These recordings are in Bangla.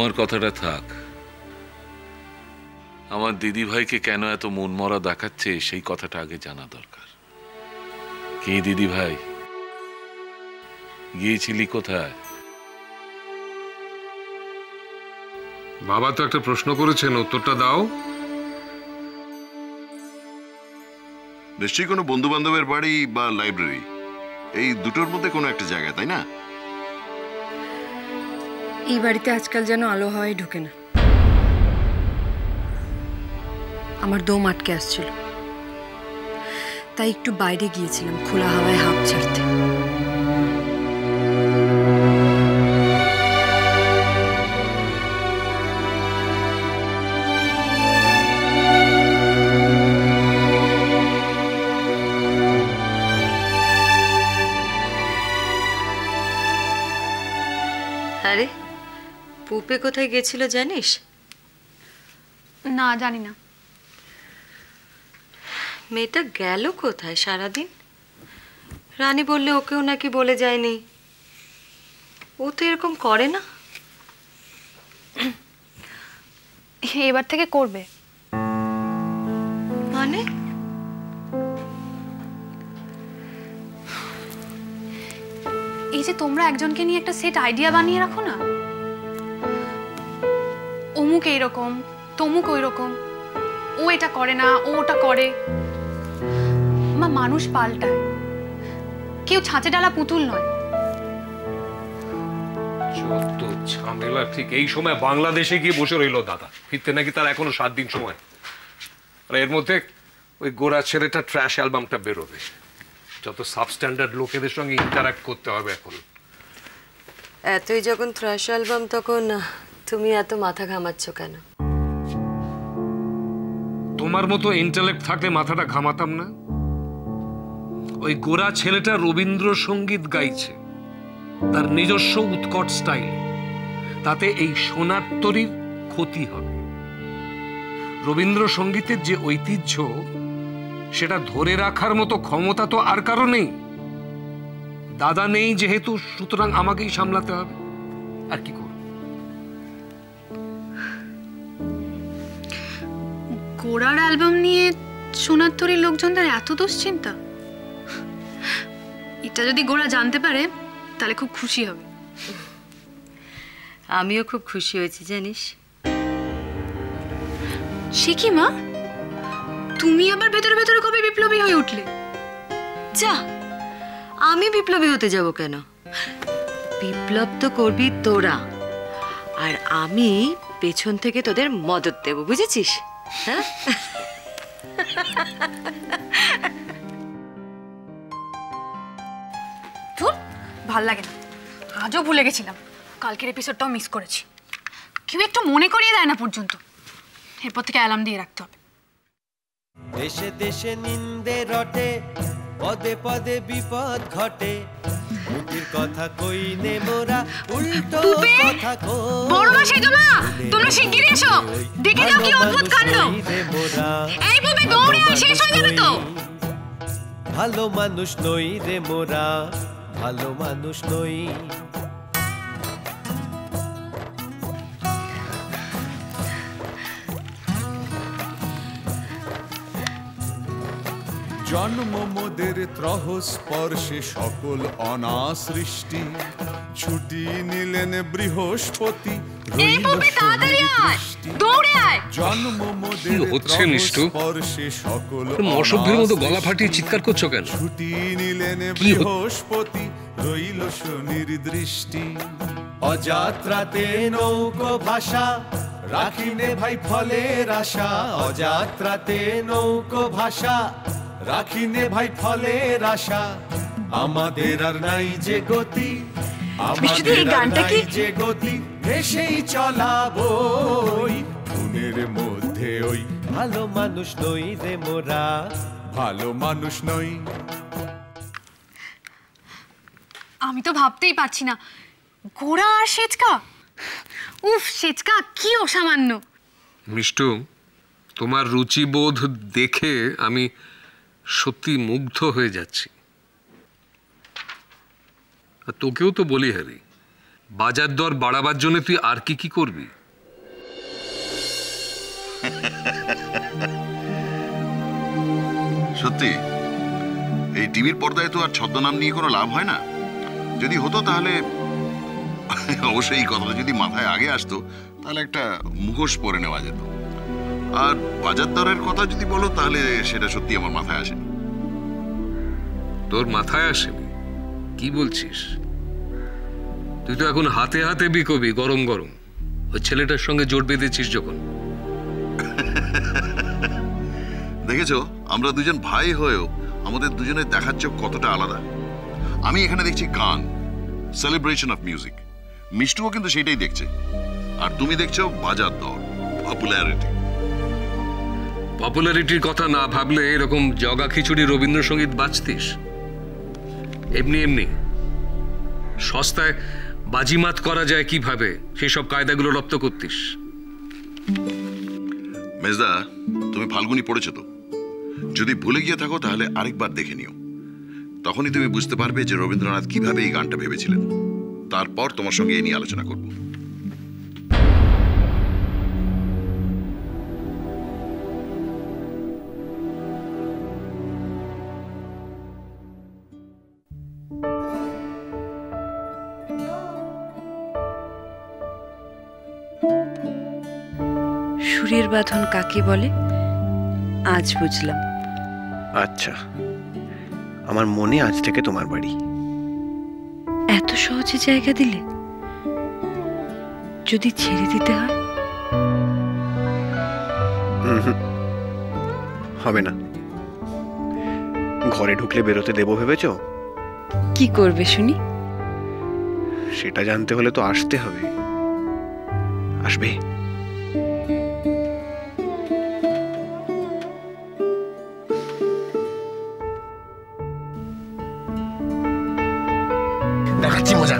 আমার কথাটা থাক। আমার দিদি ভাইকে কেন এত মন মরা দেখাচ্ছে সেই কথাটা আগে জানা দরকার। কে দিদি ভাই? গিয়েছিলি কোথায়? বাবা তো একটা প্রশ্ন করেছেন, উত্তরটা দাও। নিশ্চয়ই কোনো বন্ধু বান্ধবের বাড়ি বা লাইব্রেরি, এই দুটোর মধ্যে কোনো একটা জায়গা, তাই না? এই বাড়িতে আজকাল যেন আলো হাওয়ায় ঢুকে না। আমার দম আটকে আসছিল, তাই একটু বাইরে গিয়েছিলাম খোলা হাওয়ায় হাঁপ ছাড়তে। আরে পুপে কোথায় গেছিল জানিস? না, জানি না। মেয়েটা গেল কোথায় সারাদিন? রানী বললে ওকেও নাকি বলে যায়নি। ও তো এরকম করে না। এবার থেকে করবে। মানে? এই যে তোমরা একজনকে নিয়ে একটা সেট আইডিয়া বানিয়ে রাখো না, অমুক এইরকম, তমুক ওই রকম, ও এটা করে না, ও ওটা করে। মা, মানুষ পাল্টায়, কেউ ছাঁচে ডালা পুতুল নয়। যত ঝামেলা ঠিক এই সময় বাংলাদেশে গিয়ে বসে রইল দাদা। ফিরতে নাকি তার এখনো 7 দিন সময়। আর এর মধ্যে ওই গোরা ছেলেটা ট্র্যাশ অ্যালবামটা বেরোবে। যত সাবস্ট্যান্ডার্ড লোকেদের সঙ্গে ইন্টারঅ্যাক্ট করতে হবে এখন। এতই যখন থ্রাশ অ্যালবাম, তখন তুমি এত মাথা ঘামাচ্ছ কেন? তোমার মতো ইন্টেলেক্ট থাকলে মাথাটা ঘামাতাম না। ওই গোরা ছেলেটা রবীন্দ্রসঙ্গীত গাইছে তার নিজস্ব উৎকট স্টাইলে, তাতে এই সোনার তরীর ক্ষতি হবে। রবীন্দ্রসঙ্গীতের যে ঐতিহ্য, সেটা ধরে রাখার মতো ক্ষমতা তো আর কারো নেই। দাদা নেই যেহেতু, সুতরাং আমাকেই সামলাতে হবে। আর কি করব? গোড়ার অ্যালবাম নিয়ে সোনার তরীর লোকজনদের এত দুশ্চিন্তা, এটা যদি গোড়া জানতে পারে তাহলে খুব খুশি হবে। আমিও খুব খুশি হয়েছি জানিস। সে কি মা, তুমি আবার ভেতরে ভেতরে কবে বিপ্লবী হয়ে উঠলে? যা, আমি বিপ্লবী হতে যাব কেন? বিপ্লব তো করবি তোরা, আর আমি পেছন থেকে তোদের মদত দেব, বুঝেছিস? হ্যাঁ, ভাল লাগে না। আজও ভুলে গেছিলাম, কালকের এপিসোডটাও মিস করেছি। কেউ একটু মনে করিয়ে দেয় না পর্যন্ত। এরপর থেকে অ্যালার্ম দিয়ে রাখতে হবে। দেশে দেশে নিন্দে রটে, পদে পদে বিপদ ঘটে। মুখের কথা কইনে মোরা উল্টো কথা কই। বড় মাসি তোমরা শিগগিরই এসো, দেখে যাও কি অদ্ভুত কাণ্ড। এই পুপে দৌড়ে আয়, শেষ হয়ে যাবে তো। ভালো মানুষ নই রে মোরা, ভালো মানুষ নই। জন্ম মোদের ত্রহ স্পর্শে সকল অনাসৃষ্টি, ছুটি নিলেন বৃহস্পতি, জন্ম মোদের স্পর্শে সকল অসভ্যের মতো গলা ফাটিয়ে চিৎকার করছো কেন? ছুটি নিলেন বৃহস্পতি, রইল শনির দৃষ্টি। অযাত্রাতে নৌকো ভাষা, রাখিনে ভাই ফলের আশা। অযাত্রাতে নৌকো ভাষা, রাখিনে ভাই ফলের আশা। আমাদের আর নাই যে গতি, আমাদের আর নাই যে গতি, ভেসেই চলাবো মনের মধ্যে ওই ভালো মানুষ নই রে মোরা, ভালো মানুষ নই। আমি তো ভাবতেই পারছি না, গোড়া আর সেচকা, উফ সেচকা কি অসামান্য। মিষ্টু, তোমার রুচিবোধ দেখে আমি সত্যি মুগ্ধ হয়ে যাচ্ছি। আর তোকেও তো বলি হ্যারি, বাজার দর বাড়াবার জন্য তুই আর কি কি করবি? সত্যি এই টিভির পর্দায় তো আর ছদ্মনাম নিয়ে কোনো লাভ হয় না। যদি হতো তাহলে অবশ্যই এই কথাটা যদি মাথায় আগে আসতো তাহলে একটা মুখোশ পরে নেওয়া যেত। আর বাজার দরের কথা যদি বলো তাহলে সেটা সত্যি আমার মাথায় আসেনি। তোর মাথায় আসেনি? কি বলছিস? তুই তো এখন হাতে হাতে বিকবি, গরম গরম। ওই ছেলেটার সঙ্গে জোট বেঁধেছিস যখন। দেখেছো, আমরা দুজন ভাই হয়েও আমাদের দুজনের দেখার চোখ কতটা আলাদা। আমি এখানে দেখছি গান, সেলিব্রেশন অফ মিউজিক। মিষ্টুও কিন্তু সেটাই দেখছে। আর তুমি দেখছো বাজার দর, পপুলারিটি। পপুলারিটির কথা না ভাবলে এরকম জগা খিচুড়ি রবীন্দ্রসঙ্গীত বাজতিস? এমনি এমনি সস্তায় বাজিমাত করা যায় কিভাবে সেই সব কায়দাগুলো রপ্ত করতিস। মেজদা, তুমি ফাল্গুনি পড়েছো তো? যদি ভুলে গিয়ে থাকো তাহলে আরেকবার দেখে নিও। তখনই তুমি বুঝতে পারবে যে রবীন্দ্রনাথ কিভাবে এই গানটা ভেবেছিলেন। তারপর তোমার সঙ্গে এই নিয়ে আলোচনা করব। সুরের বাঁধন কাকে বলে আজ বুঝলাম। আচ্ছা, আমার মনে আজ থেকে তোমার বাড়ি। এত সহজে জায়গা দিলে? যদি ছেড়ে দিতে হয়? হবে না। ঘরে ঢুকলে বেরোতে দেবো ভেবেছো? কি করবে শুনি? সেটা জানতে হলে তো আসতে হবে। আসবে? দেখাচ্ছি মজা।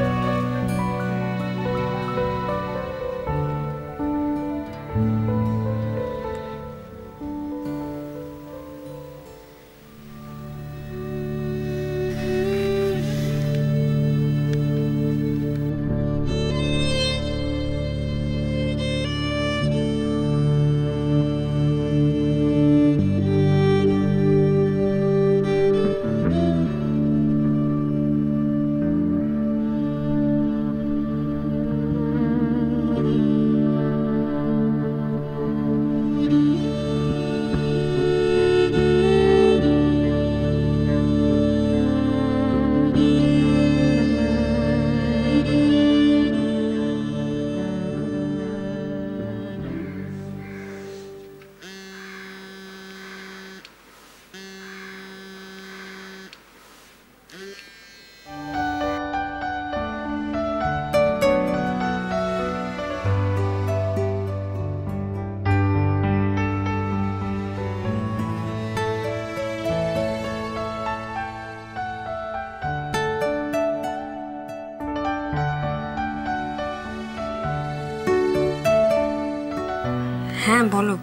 হ্যাঁ বলো।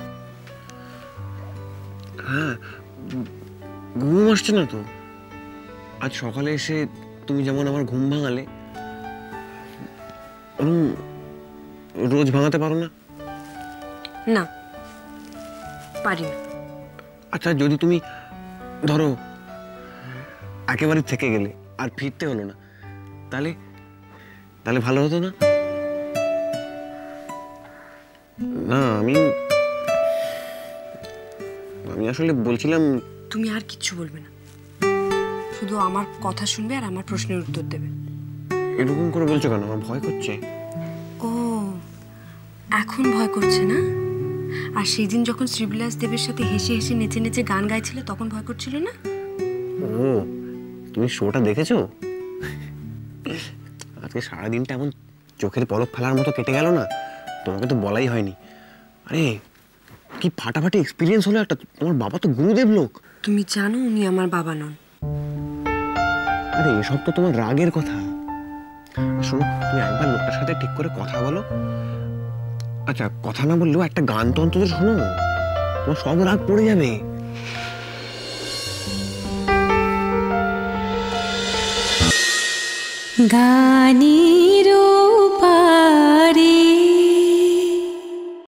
হ্যাঁ, ঘুম আসছে না তো। আজ সকালে এসে তুমি যেমন আমার ঘুম ভাঙালে, রোজ ভাঙাতে পারো না? না, পারি না। আচ্ছা, যদি তুমি ধরো একেবারে থেকে গেলে আর ফিরতে হলো না, তাহলে তাহলে ভালো হতো না? না, আমি আসলে বলছিলাম। তুমি আর কিচ্ছু বলবে না, শুধু আমার কথা শুনবে আর আমার প্রশ্নের উত্তর দেবে। এরকম করে বলছো কেন? আমার ভয় করছে। ও, এখন ভয় করছে না? আর সেই দিন যখন শ্রীবিলাস দেবের সাথে হেসে হেসে নেচে নেচে গান গাইছিলে তখন ভয় করছিল না? ও, তুমি শোটা দেখেছো? আজকে সারাদিনটা এমন চোখের পলক ফেলার মতো কেটে গেল না, তোমাকে তো বলাই হয়নি। আরে কি ফাটাফাটি এক্সপিরিয়েন্স হলো একটা। তোমার বাবা তো গুরুদেব লোক। তুমি জানো উনি আমার বাবা নন। আরে এসব তো তোমার রাগের কথা। শোনো, তুমি একবার লোকটার সাথে ঠিক করে কথা বলো। আচ্ছা, কথা না বললেও একটা গান তো অন্তত শোনো, তোমার সব রাগ পড়ে যাবে। গানের